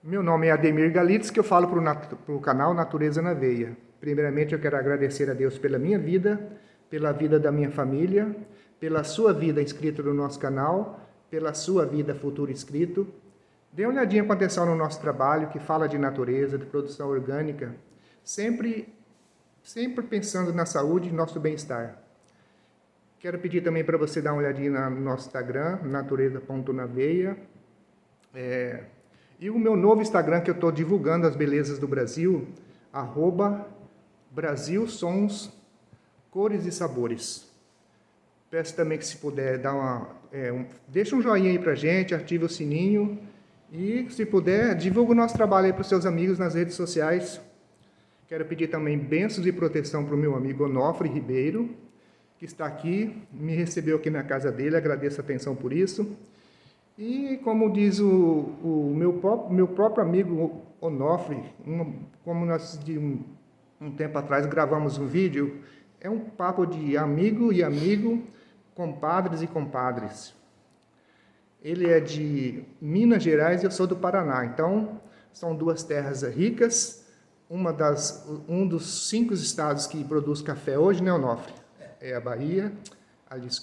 Meu nome é Ademir Galitz, que eu falo para o canal Natureza na Veia. Primeiramente, eu quero agradecer a Deus pela minha vida, pela vida da minha família, pela sua vida inscrita no nosso canal, pela sua vida futuro inscrito. Dê uma olhadinha com atenção no nosso trabalho, que fala de natureza, de produção orgânica, sempre pensando na saúde e nosso bem-estar. Quero pedir também para você dar uma olhadinha no nosso Instagram, natureza.naveia. E o meu novo Instagram, que eu estou divulgando as belezas do Brasil, @Brasil Sons, Cores e Sabores. Peço também que, se puder, deixa um joinha aí pra gente, ative o sininho e, se puder, divulga o nosso trabalho aí para os seus amigos nas redes sociais. Quero pedir também bênçãos e proteção para o meu amigo Onofre Ribeiro, que está aqui, me recebeu aqui na casa dele, agradeço a atenção por isso. E como diz o meu próprio amigo Onofre, como nós de um tempo atrás gravamos um vídeo, é um papo de amigo e amigo, compadres e compadres. Ele é de Minas Gerais e eu sou do Paraná, então são duas terras ricas, um dos 5 estados que produz café hoje, né, Onofre? É a Bahia,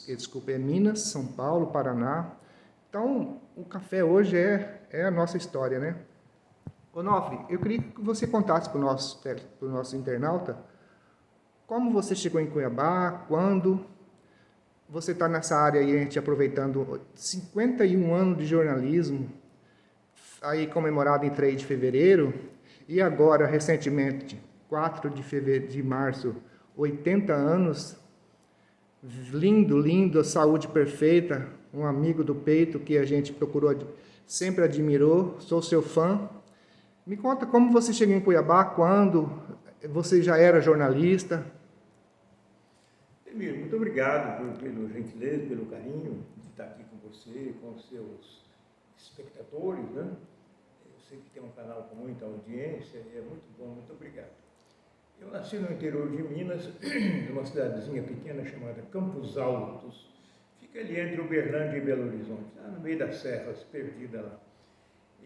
desculpa, é Minas, São Paulo, Paraná. Então, o café hoje é a nossa história, né? Onofre, eu queria que você contasse para o nosso internauta como você chegou em Cuiabá, quando você está nessa área aí, a gente aproveitando 51 anos de jornalismo, aí comemorado em 3 de fevereiro, e agora, recentemente, 4 de março, 80 anos, lindo, saúde perfeita, um amigo do peito que a gente procurou, sempre admirou, sou seu fã. Me conta como você chegou em Cuiabá, quando você já era jornalista. Emílio, muito obrigado pelo gentileza, pelo carinho de estar aqui com você, com os seus espectadores, né? Eu sei que tem um canal com muita audiência e é muito bom, muito obrigado. Eu nasci no interior de Minas, numa cidadezinha pequena chamada Campos Altos. Fica ali entre Uberlândia e Belo Horizonte, lá no meio das serras, perdida lá.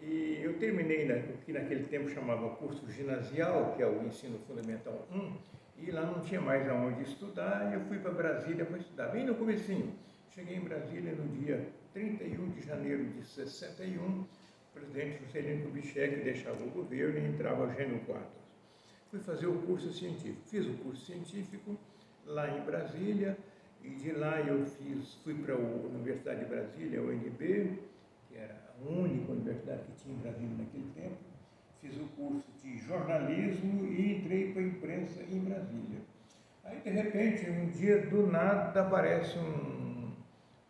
E eu terminei o que naquele tempo chamava curso ginasial, que é o ensino fundamental 1, e lá não tinha mais aonde estudar, e eu fui para Brasília para estudar, bem no comecinho. Cheguei em Brasília no dia 31 de janeiro de 61, o presidente Juscelino Kubitschek deixava o governo e entrava Gênio Quadros. Fui fazer o curso científico. Fiz o curso científico lá em Brasília, e de lá eu fui para a Universidade de Brasília, a UNB, que era a única universidade que tinha em Brasília naquele tempo. Fiz o curso de jornalismo e entrei para a imprensa em Brasília. Aí, de repente, um dia, do nada, aparece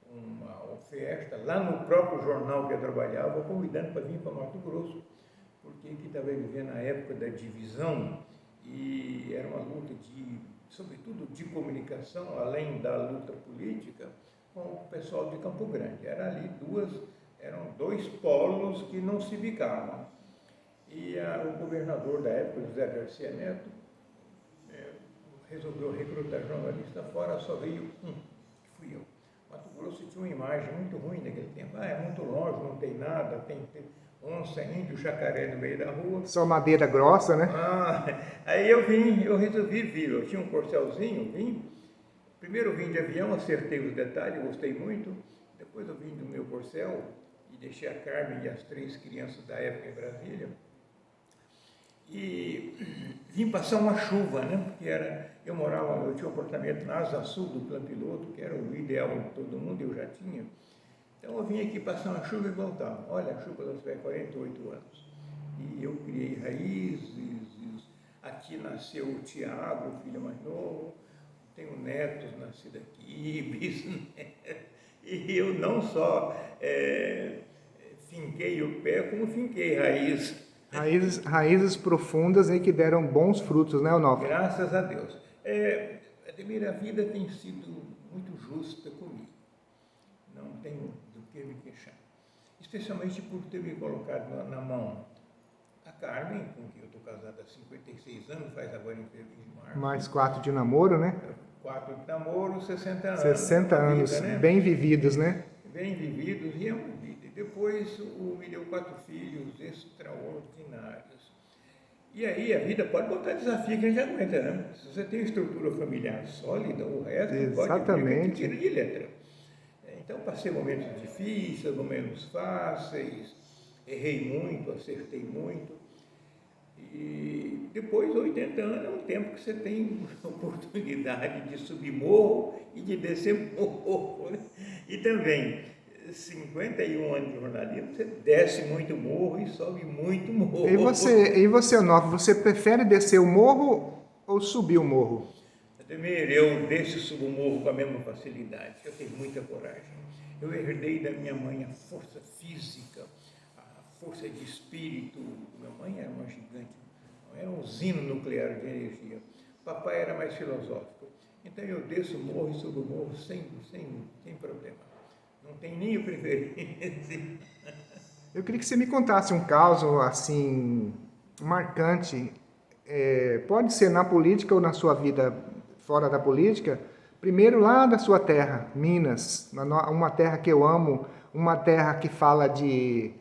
uma oferta lá no próprio jornal que eu trabalhava, convidando para vir para Mato Grosso, porque estava vivendo a época da divisão e era uma luta sobretudo de comunicação, além da luta política, com o pessoal de Campo Grande. Eram 2 polos que não se bicavam. E o governador da época, José Garcia Neto, resolveu recrutar jornalista fora, só veio um, que fui eu. Mato Grosso tinha uma imagem muito ruim naquele tempo. É muito longe, não tem nada, tem onça, índio, jacaré no meio da rua. Só madeira grossa, né? Aí eu resolvi vir. Eu tinha um corcelzinho, vim. Primeiro vim de avião, acertei os detalhes, gostei muito. Depois eu vim do meu corcel e deixei a Carmen e as 3 crianças da época em Brasília. E vim passar uma chuva, né? Porque eu tinha um apartamento na Asa Sul do Plano Piloto, que era o ideal de todo mundo, eu já tinha. Então eu vim aqui passar uma chuva e voltar. Olha, a chuva já tiver 48 anos. E eu criei raízes. Aqui nasceu o Tiago, o filho mais novo. Tenho netos nascidos aqui, bisnetos. E eu não só finquei o pé, como finquei raiz. Raízes profundas aí que deram bons frutos, né, Onofre? Graças a Deus. Ademir, a vida tem sido muito justa comigo. Não tenho do que me queixar. Especialmente por ter me colocado na mão a Carmen, com quem eu estou casado há 56 anos, faz agora em março. Mais 4 de namoro, né? 4 de namoro, 60 anos. 60 anos, vida, né? Bem vividos, né? Bem vividos, e é uma vida. Depois me deu 4 filhos extraordinários. E aí a vida pode botar desafio que a gente aguenta, né? Se você tem estrutura familiar sólida, o resto pode vir que a gente tira de letra. Então passei momentos difíceis, momentos fáceis, errei muito, acertei muito. E depois, 80 anos é um tempo que você tem oportunidade de subir morro e de descer morro, né? E também, 51 anos de jornalismo, você desce muito morro e sobe muito morro. E você, Onofre, você prefere descer o morro ou subir o morro? Ademir, eu desço e subo o morro com a mesma facilidade. Eu tenho muita coragem. Eu herdei da minha mãe a força física, a força de espírito. Minha mãe era uma gigante, era um usina nuclear de energia. Papai era mais filosófico. Então eu desço o morro e subo o morro sem problema. Não tem nem o preferência. Eu queria que você me contasse um caso assim marcante. Pode ser na política ou na sua vida fora da política. Primeiro lá da sua terra, Minas, uma terra que eu amo, uma terra que fala de...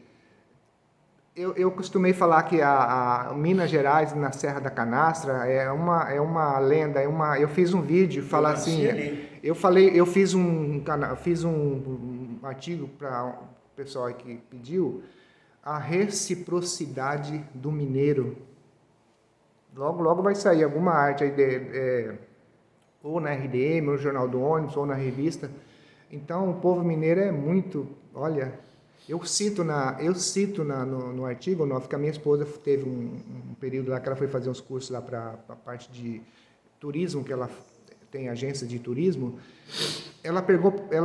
Eu costumei falar que a Minas Gerais, na Serra da Canastra, é uma lenda, eu fiz um vídeo, falar assim, eu fiz um artigo para o pessoal que pediu, a reciprocidade do mineiro. Logo vai sair alguma arte aí ou na RDM, ou no Jornal do Ônibus, ou na revista. Então, o povo mineiro é muito... Olha, eu cito no artigo, que a minha esposa teve um período lá que ela foi fazer uns cursos lá para a parte de turismo, que ela tem agência de turismo. Ela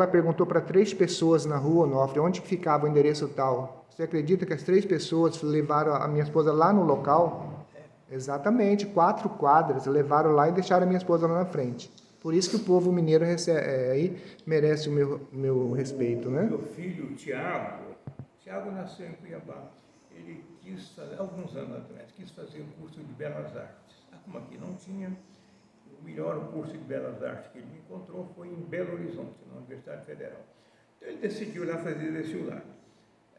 perguntou para 3 pessoas na rua, Onofre, onde que ficava o endereço tal. Você acredita que as 3 pessoas levaram a minha esposa lá no local? Exatamente, 4 quadras, levaram lá e deixaram a minha esposa lá na frente. Por isso que o povo mineiro aí merece o meu respeito, né? Meu filho, Tiago nasceu em Cuiabá. Ele quis fazer, alguns anos atrás, quis fazer o curso de Belas Artes. Como aqui não tinha, o melhor curso de Belas Artes que ele me encontrou foi em Belo Horizonte, na Universidade Federal. Então ele decidiu lá fazer vestibular.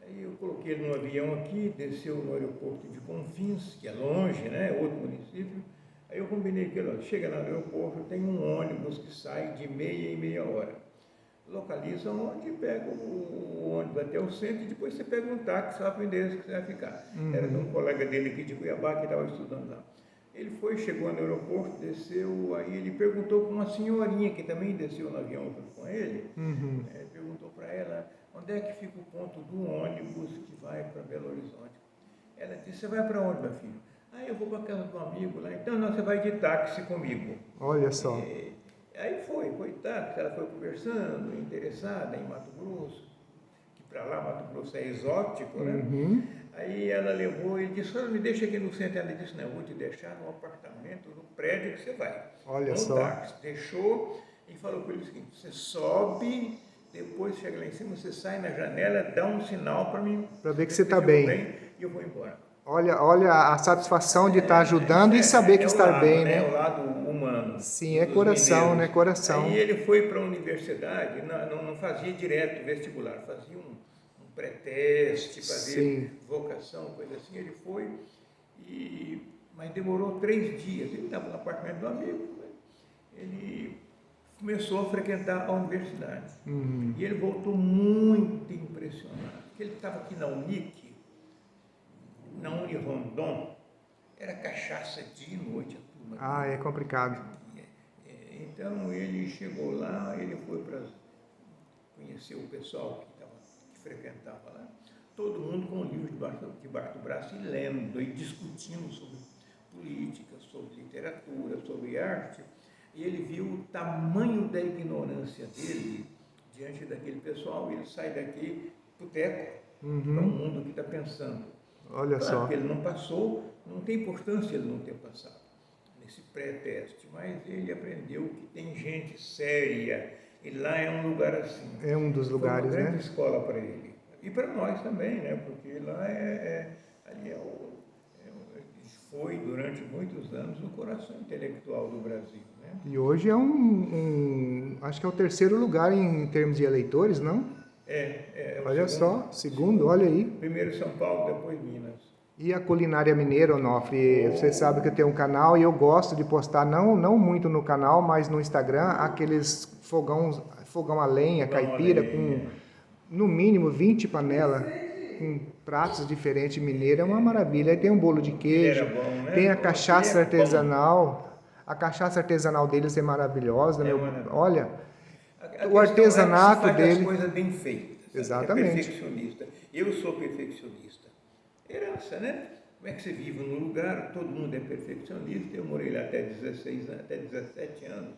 Aí eu coloquei ele no avião aqui, desceu no aeroporto de Confins, que é longe, né, outro município. Aí eu combinei que ele chega lá no aeroporto, tem um ônibus que sai de meia em meia hora. Localiza onde, pega o ônibus até o centro e depois você pega um táxi lá para o endereço que você vai ficar. Era de um colega dele aqui de Cuiabá que estava estudando lá. Ele chegou no aeroporto, desceu, aí ele perguntou para uma senhorinha que também desceu no avião junto com ele, perguntou para ela onde é que fica o ponto do ônibus que vai para Belo Horizonte. Ela disse, você vai para onde, meu filho? Eu vou para a casa do amigo lá, então não, você vai de táxi comigo. Olha só. Aí foi táxi, ela foi conversando, interessada em Mato Grosso, que para lá Mato Grosso é exótico, né? Aí ela levou, ele disse, me deixa aqui no centro. Ela disse, não, eu vou te deixar no apartamento, no prédio que você vai. Olha no só. Táxi. Deixou e falou com ele o seguinte, você sobe, depois chega lá em cima, você sai na janela, dá um sinal para mim. Para ver que você está bem. E eu vou embora. Olha a satisfação de estar ajudando e saber que está bem, né? É o lado humano. Sim, é coração, mineiros, né? Coração. Aí ele foi para a universidade, não fazia direto vestibular, fazia um pré-teste, fazia vocação, coisa assim. Ele foi, mas demorou 3 dias. Ele estava no apartamento do amigo, ele começou a frequentar a universidade. E ele voltou muito impressionado, porque ele estava aqui na Unic, na Unirondon, era cachaça dia e noite a turma. É complicado. Então ele chegou lá, ele foi para conhecer o pessoal que frequentava lá, todo mundo com o livro debaixo do braço e lendo e discutindo sobre política, sobre literatura, sobre arte, e ele viu o tamanho da ignorância dele diante daquele pessoal, e ele sai daqui pro teco, para um mundo que está pensando. Olha só. Porque ele não passou, não tem importância ele não ter passado nesse pré-teste, mas ele aprendeu que tem gente séria, e lá é um lugar assim. É um dos lugares, foi uma grande né? escola para ele. E para nós também, né? Porque lá foi durante muitos anos o coração intelectual do Brasil, né? E hoje é acho que é o 3º lugar em termos de eleitores, não? O Olha segundo. só, segundo, olha aí. Primeiro São Paulo, depois Minas. E a culinária mineira, Onofre, você sabe que eu tenho um canal e eu gosto de postar, não muito no canal, mas no Instagram, aqueles fogão a lenha, Fogão a caipira, lenha. com no mínimo 20 panelas, com pratos diferentes mineiros, é uma maravilha. Aí tem um bolo de queijo, Ele era bom, né? tem a Ele cachaça é bom. artesanal, a cachaça artesanal deles é maravilhosa, É meu, maravilhoso. olha, A o questão artesanato é que se faz dele... as coisas bem feitas. Sabe? Exatamente. É perfeccionista. Eu sou perfeccionista. Herança, né? Como é que você vive num lugar, todo mundo é perfeccionista, eu morei lá até 17 anos.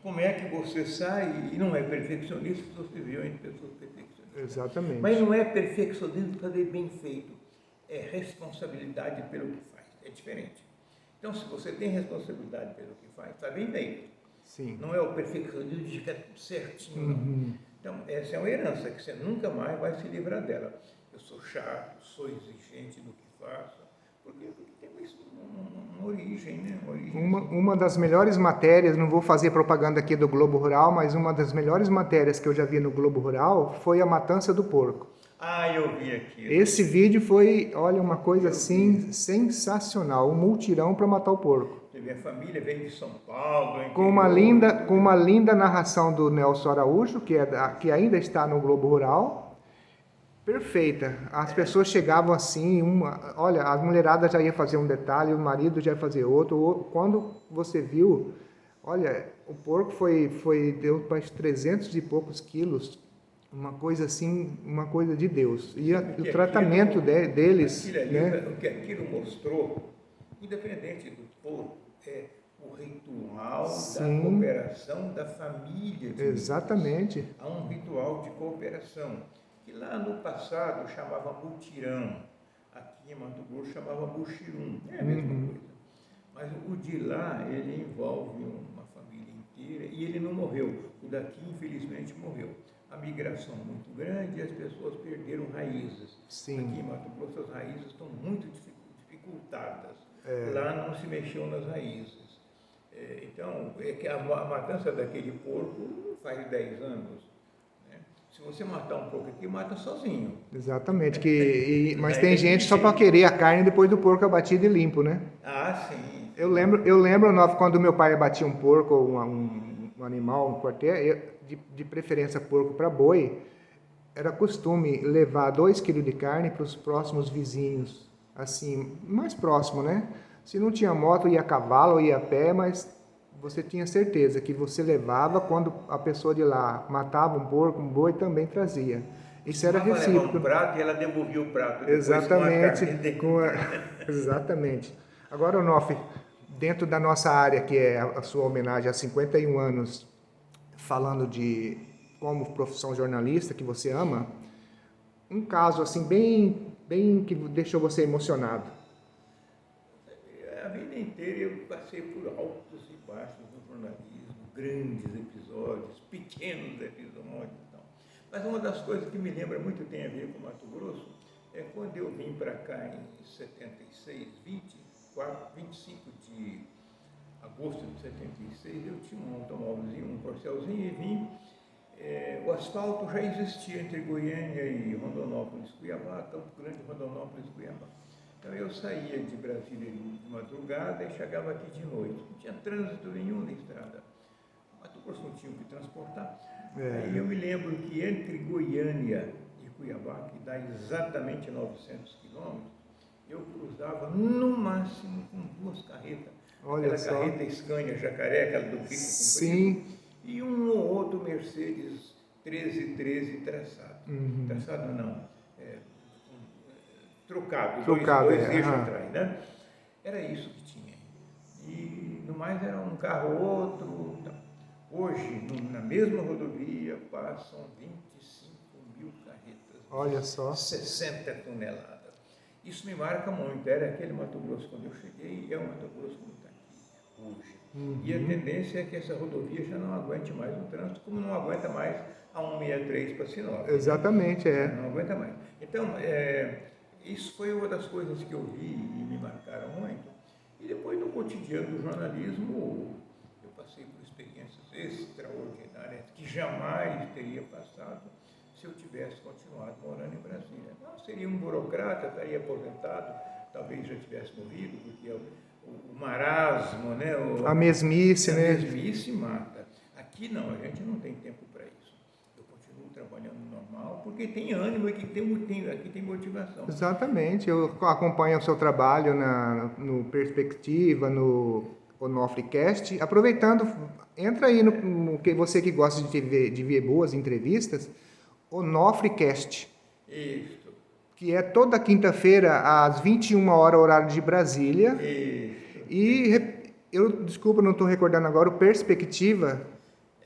Como é que você sai e não é perfeccionista se você vive entre pessoas perfeccionistas? Exatamente. Mas não é perfeccionismo fazer bem feito, é responsabilidade pelo que faz, é diferente. Então, se você tem responsabilidade pelo que faz, está bem feito. Sim. Não é o perfeccionismo de ficar tudo certinho, não. Então, essa é uma herança que você nunca mais vai se livrar dela. Eu sou chato, sou exigente no que faço, porque tem uma origem, né? Uma das melhores matérias, não vou fazer propaganda aqui do Globo Rural, mas uma das melhores matérias que eu já vi no Globo Rural foi a matança do porco. Eu vi aqui. Esse vídeo foi, olha, uma coisa assim sensacional, um multirão para matar o porco. Minha família veio de São Paulo. Com uma linda narração do Nelson Araújo, que ainda está no Globo Rural. Perfeita. As pessoas chegavam assim, olha, a mulherada já ia fazer um detalhe, o marido já ia fazer outro. Quando você viu, olha, o porco deu para 300 e poucos quilos, uma coisa assim, uma coisa de Deus. E o tratamento deles, né? O que aquilo mostrou, independente do porco, é o ritual da cooperação da família. Exatamente. Há um ritual de cooperação que lá no passado chamava mutirão, aqui em Mato Grosso chamava buxirum, é a mesma coisa. Mas o de lá, ele envolve uma família inteira e ele não morreu. O daqui, infelizmente, morreu. A migração muito grande e as pessoas perderam raízes. Sim. Aqui em Mato Grosso as raízes estão muito dificultadas. Lá não se mexeu nas raízes. Então, é que a matança daquele porco faz 10 anos. Se você matar um porco aqui, mata sozinho. Exatamente. Mas tem gente só para querer a carne depois do porco abatido e limpo, né? Sim. Eu lembro quando meu pai abatia um porco ou um animal, um quartel, de preferência porco para boi, era costume levar 2 quilos de carne para os próximos vizinhos, assim, mais próximo, né? Se não tinha moto, ia a cavalo ou ia a pé, mas você tinha certeza que você levava quando a pessoa de lá matava um porco, um boi, também trazia. Isso era recíproco. Um prato e ela devolvia o prato. Exatamente. Exatamente. Agora, Onofre, dentro da nossa área, que é a sua homenagem a 51 anos, falando de como profissão jornalista, que você ama, um caso assim bem que deixou você emocionado. A vida inteira eu passei por altos e baixos no jornalismo, grandes episódios, pequenos episódios e tal. Mas uma das coisas que me lembra muito tem a ver com Mato Grosso é quando eu vim para cá em 76, 25 de agosto de 76, eu tinha um automóvelzinho, um Corcelzinho, e vim. O asfalto já existia entre Goiânia e Rondonópolis, Cuiabá, Campo Grande, Rondonópolis, Cuiabá. Então eu saía de Brasília de madrugada e chegava aqui de noite. Não tinha trânsito nenhum na estrada. Mato Grosso não tinha o que transportar. Aí eu me lembro que entre Goiânia e Cuiabá, que dá exatamente 900 quilômetros, eu cruzava no máximo com 2 carretas. Olha aquela só. Carreta Scania Jacaré, aquela do bico Sim. comprido, e um ou outro Mercedes 1313 traçado. Traçado não, trocado, dois eixos atrás, né? Era isso que tinha. E no mais era um carro ou outro. Tá. Hoje, na mesma rodovia, passam 25 mil carretas. Olha só. 60 toneladas. Isso me marca muito. Era aquele Mato Grosso quando eu cheguei e é o Mato Grosso como está aqui hoje. E a tendência é que essa rodovia já não aguente mais o trânsito, como não aguenta mais a 163 para Sinop. Exatamente, Não aguenta mais. Então, isso foi uma das coisas que eu vi e me marcaram muito. E depois, no cotidiano do jornalismo, eu passei por experiências extraordinárias que jamais teria passado se eu tivesse continuado morando em Brasília. Não, seria um burocrata, estaria aposentado, talvez já tivesse morrido, porque o marasmo, né? A mesmice, a né? mesmice mata. Aqui não, a gente não tem tempo para isso. Eu continuo trabalhando normal, porque tem ânimo, aqui tem motivação. Exatamente. Eu acompanho o seu trabalho no Perspectiva, no Onofrecast. Aproveitando, entra aí no que você que gosta de ver boas entrevistas, Onofrecast, Isso. que é toda quinta-feira às 21 horas, horário de Brasília. Isso. Desculpa, não estou recordando agora, o Perspectiva.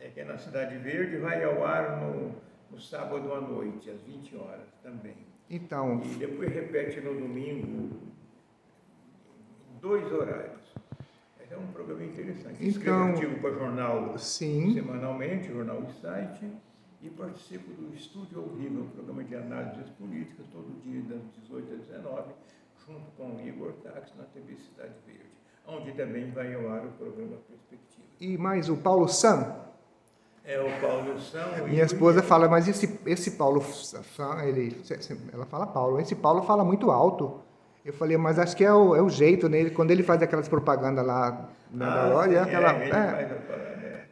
É que é na Cidade Verde, vai ao ar no sábado à noite, às 20 horas também. Então, E depois repete no domingo, em 2 horários. Mas é um programa interessante. Escrevo artigo para jornal semanalmente, jornal e site, e participo do Estúdio ao Vivo, um programa de análises políticas, todo dia das 18 às 19, junto com o Igor Tax na TV Cidade Verde, onde também vai ao ar o programa Perspectiva. E mais o Paulo Sam? É o Paulo Sam. Minha esposa fala, mas esse Paulo Sam, ela fala Paulo, esse Paulo fala muito alto. Eu falei, mas acho que é o jeito nele, quando ele faz aquelas propagandas lá na loja,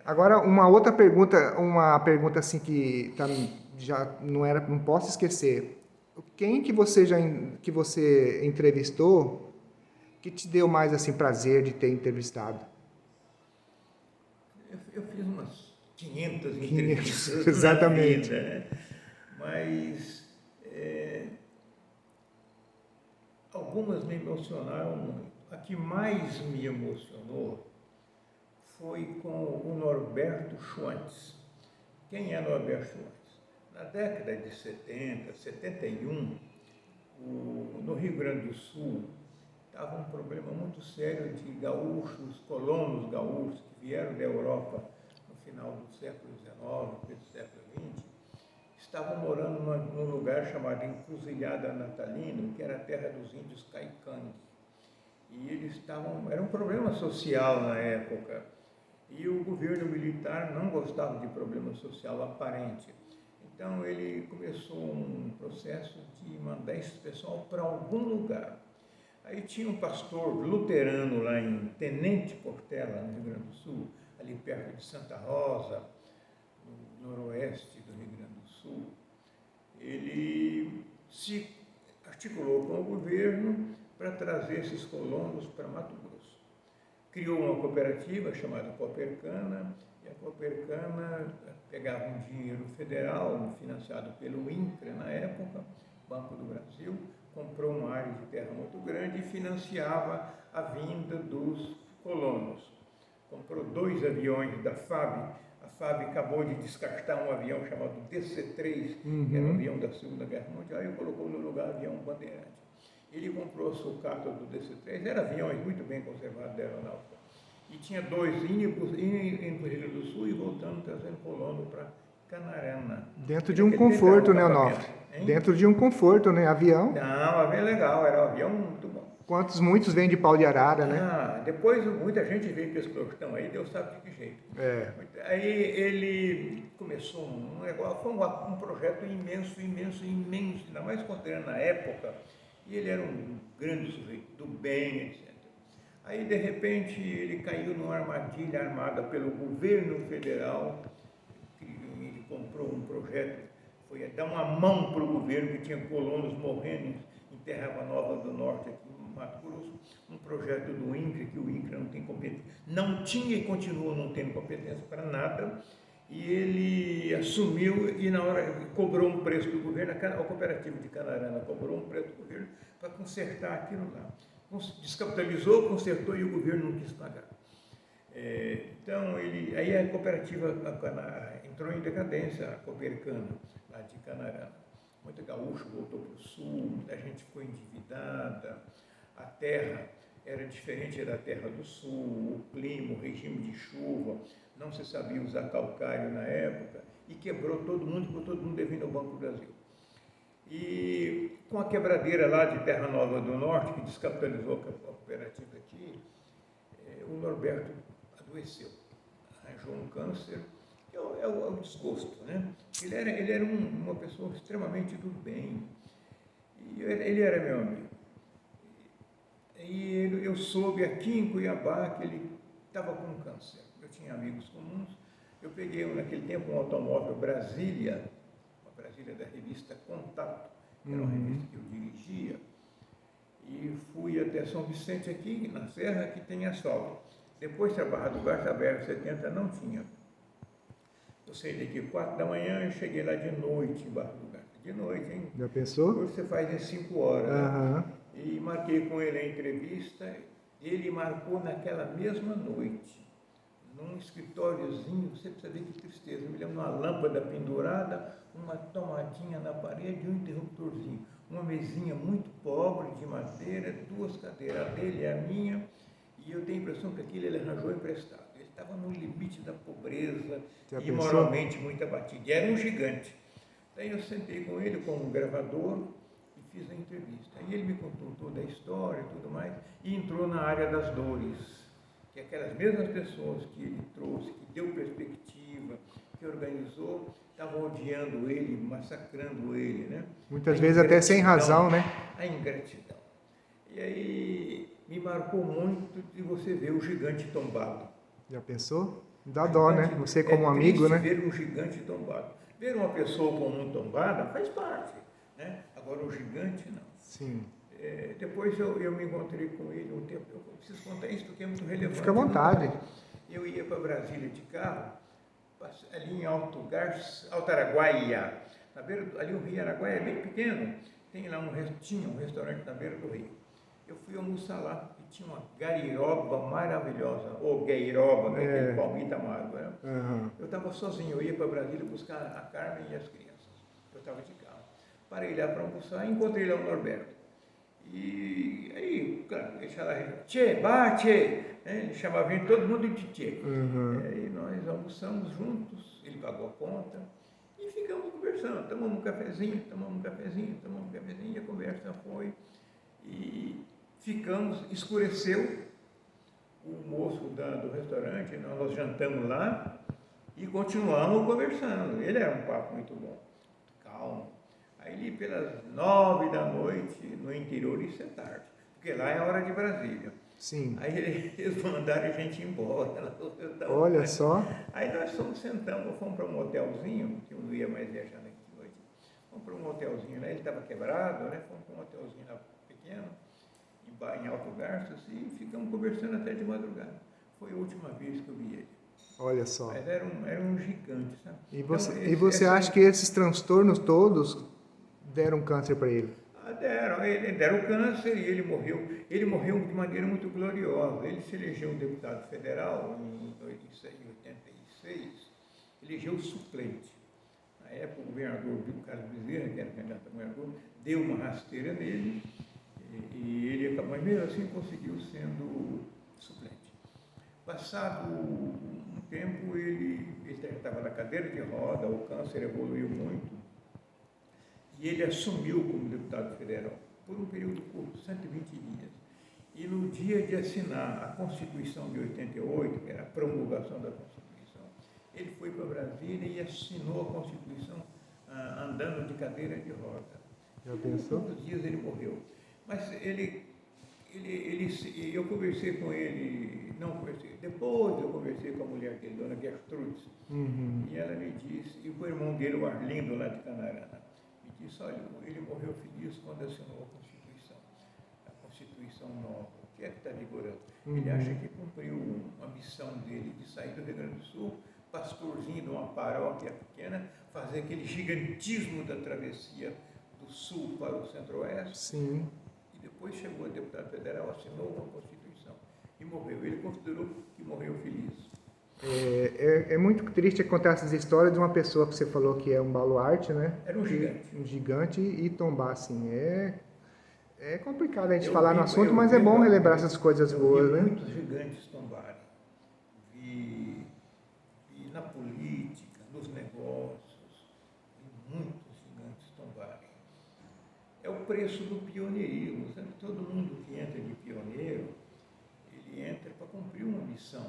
Agora, uma pergunta assim que já não posso esquecer. Quem que você entrevistou que te deu mais assim prazer de ter entrevistado? Eu fiz umas 500 entrevistas exatamente. na vida, né? Mas algumas me emocionaram muito. A que mais me emocionou foi com o Norberto Schwantz. Quem é Norberto Schwantz? Na década de 70, 71, no Rio Grande do Sul, estava um problema muito sério de gaúchos, colonos gaúchos que vieram da Europa no final do século XIX, do século XX, estavam morando num lugar chamado Encruzilhada Natalino, que era a terra dos índios Caicangue. E era um problema social na época. E o governo militar não gostava de problema social aparente. Então ele começou um processo de mandar esse pessoal para algum lugar. Aí tinha um pastor luterano lá em Tenente Portela, no Rio Grande do Sul, ali perto de Santa Rosa, no noroeste do Rio Grande do Sul. Ele se articulou com o governo para trazer esses colonos para Mato Grosso. Criou uma cooperativa chamada Coopercana, e a Coopercana pegava um dinheiro federal, financiado pelo INCRA na época, Banco do Brasil, comprou uma área de terra muito grande e financiava a vinda dos colonos. Comprou 2 aviões da FAB. A FAB acabou de descartar um avião chamado DC-3, que era um avião da Segunda Guerra Mundial, e colocou no lugar o avião Bandeirante. Ele comprou a sucata do DC-3, eram aviões muito bem conservados da aeronáutica. E tinha 2 indo para o Rio Grande do Sul e voltando, trazendo colono para Canarana. Dentro de um conforto, né, Onofre? Dentro de um conforto, né? Avião. Não, avião legal, era um avião muito bom. Muitos vêm de Pau de Arara, né? Depois muita gente veio para esse pelotão aí, Deus sabe de que jeito. Aí ele começou um negócio, foi um projeto imenso, ainda mais considerando a época, e ele era um grande sujeito, do bem, etc. Aí, de repente, ele caiu numa armadilha armada pelo governo federal, ele comprou um projeto, foi dar uma mão para o governo, que tinha colonos morrendo em Terra Nova do Norte, aqui no Mato Grosso, um projeto do INCRA, que o INCRA não tem competência, não tinha e continua não tendo competência para nada, e ele assumiu e na hora cobrou um preço do governo, a cooperativa de Canarana cobrou um preço do governo para consertar aquilo lá. Descapitalizou, consertou e o governo não quis pagar. Então, aí a cooperativa entrou em decadência, a Coopercana, lá de Canarana. Muito gaúcho voltou para o sul, muita gente ficou endividada, a terra era diferente da terra do sul, o clima, o regime de chuva, não se sabia usar calcário na época, e quebrou todo mundo, ficou todo mundo devendo ao Banco do Brasil. E com a quebradeira lá de Terra Nova do Norte, que descapitalizou a cooperativa aqui, o Norberto adoeceu. arranjou um câncer, que é o desgosto, né? Ele era uma pessoa extremamente do bem, e ele era meu amigo. E eu soube aqui em Cuiabá que ele estava com câncer. Eu tinha amigos comuns. Eu peguei naquele tempo um automóvel Brasília, uma Brasília da revista Contato, que era uma revista que eu dirigia, e fui até São Vicente aqui, na Serra, que tem asfalto. Depois da Barra do Garça, a BR-70 não tinha. Eu saí daqui 4 da manhã e cheguei lá de noite em Barra do Garça. De noite, hein? Já pensou? Hoje você faz em 5 horas. Aham. Né? E marquei com ele a entrevista. Ele marcou naquela mesma noite, num escritóriozinho. Você precisa ver que tristeza. Eu me lembro de uma lâmpada pendurada, uma tomadinha na parede e um interruptorzinho. Uma mesinha muito pobre de madeira, 2 cadeiras, a dele e a minha. E eu tenho a impressão que aquilo ele arranjou emprestado. Ele estava no limite da pobreza e moralmente muito abatido. E era um gigante. Daí eu sentei com ele com um gravador e fiz a entrevista. Aí ele me contou toda a história e tudo mais, e entrou na área das dores, que aquelas mesmas pessoas que ele trouxe, que deu perspectiva, que organizou, estavam odiando ele, massacrando ele, né? Muitas vezes até sem razão, né? A ingratidão. E aí me marcou muito de você ver o gigante tombado. Já pensou? Dá dó, né? Você como amigo, né? Ver um gigante tombado. Ver uma pessoa comum tombada faz parte, né? Agora o gigante não. Sim. Depois eu me encontrei com ele um tempo. Eu preciso contar isso porque é muito relevante. Fica à vontade. Eu ia para Brasília de carro, ali em Altaraguaia, na beira ali o Rio Araguaia é bem pequeno. Tem lá tinha um restaurante na beira do rio. Eu fui almoçar lá e tinha uma gariroba maravilhosa, ou gueiroba, que é aquele palmito amargo, né? Uhum. Eu estava sozinho, eu ia para Brasília buscar a Carmen e as crianças. Eu estava de carro. Parei lá para almoçar e encontrei lá o Norberto. E aí, claro, ele chamava, tchê, bate! Ele chamava todo mundo de tchê. Uhum. E nós almoçamos juntos, ele pagou a conta e ficamos conversando. Tomamos um cafezinho, e a conversa foi. E ficamos, escureceu, o moço do restaurante, nós jantamos lá e continuamos conversando. Ele era um papo muito bom, muito calmo. Aí pelas 9 da noite, no interior, isso é tarde, porque lá é hora de Brasília. Sim. Aí eles mandaram a gente embora. Olha só. Aí nós fomos para um hotelzinho, que eu não ia mais viajar aqui hoje. Fomos para um hotelzinho lá, ele estava quebrado, né? Fomos para um hotelzinho lá pequeno, em Alto Garças, e ficamos conversando até de madrugada. Foi a última vez que eu vi ele. Olha só. Mas era um gigante, sabe? E você acha que esses transtornos todos deram câncer para ele? Deram câncer e ele morreu. Ele morreu de maneira muito gloriosa. Ele se elegeu um deputado federal em 86, elegeu suplente. Na época, o governador Carlos Bezerra, que era candidato a governador, deu uma rasteira nele e ele acabou, mas mesmo assim conseguiu sendo suplente. Passado um tempo, ele estava na cadeira de roda, o câncer evoluiu muito. E ele assumiu como deputado federal por um período curto, 120 dias. E no dia de assinar a Constituição de 88, que era a promulgação da Constituição, ele foi para Brasília e assinou a Constituição andando de cadeira de roda. Já pensou? Poucos dias ele morreu. Mas eu conversei com ele, depois eu conversei com a mulher dele, dona Gertrudes, e ela me disse, e o irmão dele, o Arlindo, lá de Canarana, disse, olha, ele morreu feliz quando assinou a Constituição nova, que é que está vigorando. Ele acha que cumpriu uma missão dele de sair do Rio Grande do Sul, pastorzinho de uma paróquia pequena, fazer aquele gigantismo da travessia do sul para o centro-oeste. Sim. E depois chegou a deputado federal, assinou uma Constituição e morreu. Ele considerou que morreu feliz. É muito triste contar essas histórias de uma pessoa que você falou que é um baluarte, né? Era um gigante. Um gigante e tombar, assim. É complicado a gente falar no assunto, mas é bom relembrar essas coisas boas, né? Muitos gigantes tombarem. Vi na política, nos negócios, vi muitos gigantes tombarem. É o preço do pioneirismo. Sabe? Todo mundo que entra de pioneiro, ele entra para cumprir uma missão.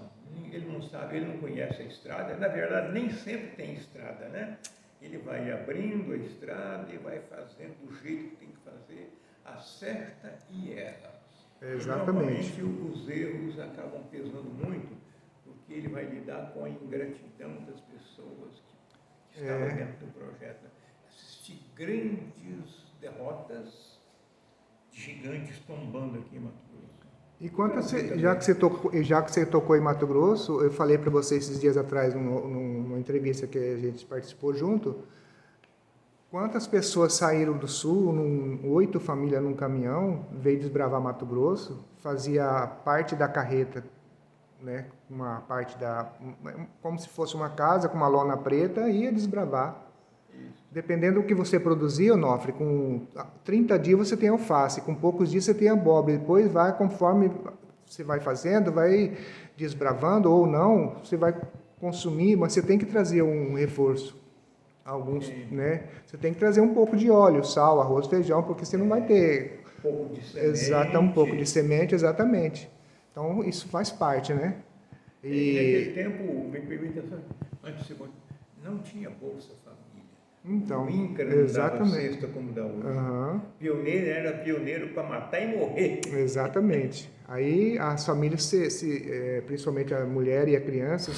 Ele não sabe, ele não conhece a estrada. Na verdade, nem sempre tem estrada, né? Ele vai abrindo a estrada e vai fazendo do jeito que tem que fazer, acerta e erra. Exatamente. E, normalmente os erros acabam pesando muito, porque ele vai lidar com a ingratidão das pessoas que estavam dentro do projeto. Assistir grandes derrotas, gigantes tombando aqui em Mato Grosso. E já que você tocou em Mato Grosso, eu falei para você esses dias atrás, numa entrevista que a gente participou junto, quantas pessoas saíram do sul, 8 famílias num caminhão, veio desbravar Mato Grosso, fazia parte da carreta, né, uma parte como se fosse uma casa com uma lona preta, e ia desbravar. Dependendo do que você produzir, Onofre, com 30 dias você tem alface, com poucos dias você tem abóbora, depois vai, conforme você vai fazendo, vai desbravando ou não, você vai consumir, mas você tem que trazer um reforço. Alguns, né? Você tem que trazer um pouco de óleo, sal, arroz, feijão, porque você não vai ter... Um pouco de semente. Um pouco de semente, exatamente. Então, isso faz parte, né? E naquele tempo, me permita, antes não tinha Bolsa Família. Então, o INCRA não dava cesta como dá hoje. Pioneiro era pioneiro para matar e morrer. Exatamente. Aí as famílias, principalmente a mulher e a criança,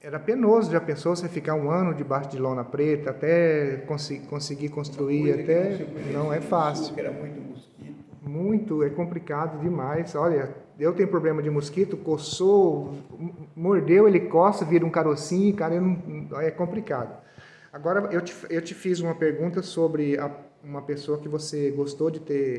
era penoso. Já pensou você ficar um ano debaixo de lona preta até conseguir construir? Até não é fácil. Era muito mosquito. Muito, é complicado demais. Olha, eu tenho problema de mosquito, coçou, mordeu, ele coça, vira um carocinho, cara, é complicado. Agora, eu te fiz uma pergunta sobre uma pessoa que você gostou de ter